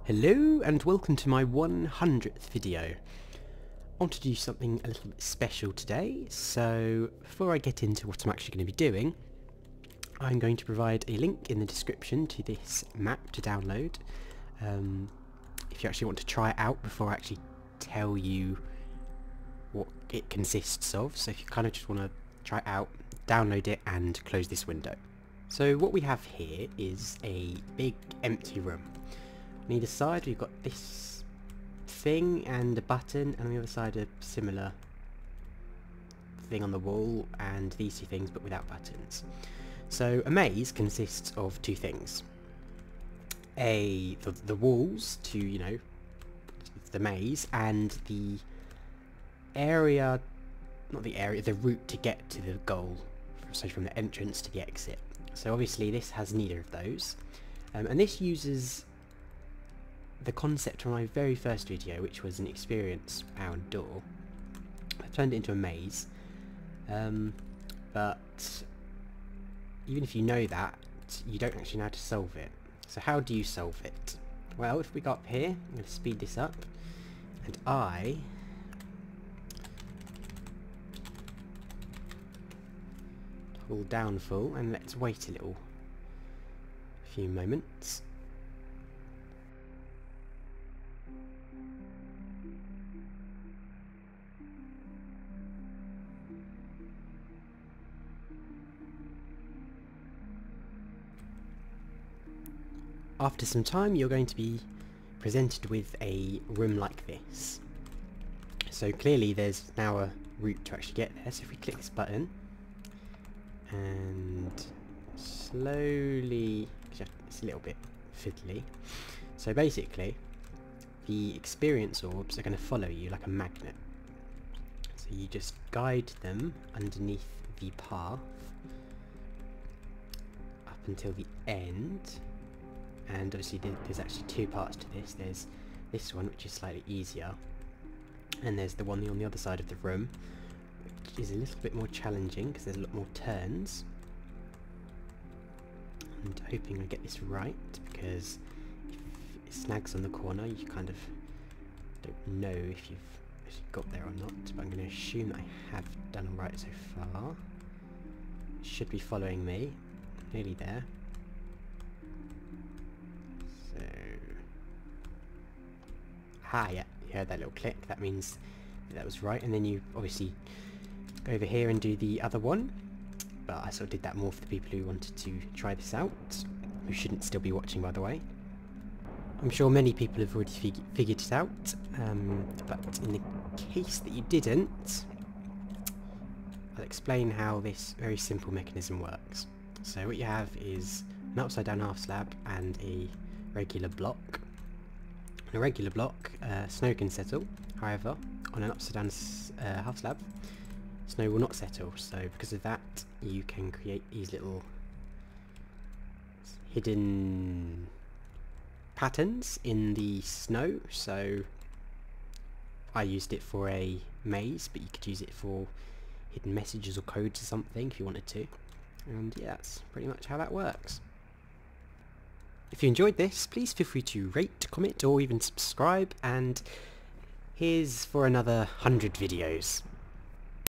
Hello and welcome to my 100th video. I want to do something a little bit special today, so before I get into what I'm actually going to be doing, I'm going to provide a link in the description to this map to download. If you actually want to try it out before I actually tell you what it consists of, so if you kind of just want to try it out, download it and close this window. So what we have here is a big empty room. On either side we've got this thing and a button, and on the other side a similar thing on the wall and these two things but without buttons. So a maze consists of two things. The walls to, you know, the maze, and the area, not the area, the route to get to the goal, so from the entrance to the exit. So obviously this has neither of those, and this uses the concept from my very first video, which was an experience powered door. I've turned it into a maze, but even if you know that, you don't actually know how to solve it. So how do you solve it? Well, if we go up here, I'm going to speed this up, and I toggle down full, and let's wait a few moments. After some time you're going to be presented with a room like this. So clearly there's now a route to actually get there, so if we click this button and slowly, it's a little bit fiddly, so basically the experience orbs are going to follow you like a magnet. So you just guide them underneath the path up until the end. And obviously there's actually two parts to this. There's this one, which is slightly easier, and there's the one on the other side of the room, which is a little bit more challenging because there's a lot more turns. And hoping I get this right, because if it snags on the corner you kind of don't know if you've actually got there or not, but I'm going to assume that I have done alright so far. It should be following me. Nearly there. Yeah, you heard that little click, that means that was right, and then you obviously go over here and do the other one, but I sort of did that more for the people who wanted to try this out, who shouldn't still be watching, by the way. I'm sure many people have already figured it out, but in the case that you didn't, I'll explain how this very simple mechanism works. So what you have is an upside down half slab and a regular block. On a regular block, snow can settle. However, on an upside down half slab, snow will not settle. So because of that, you can create these little hidden patterns in the snow. So I used it for a maze, but you could use it for hidden messages or codes or something if you wanted to. And yeah, that's pretty much how that works. If you enjoyed this, please feel free to rate, comment, or even subscribe, and here's for another 100 videos.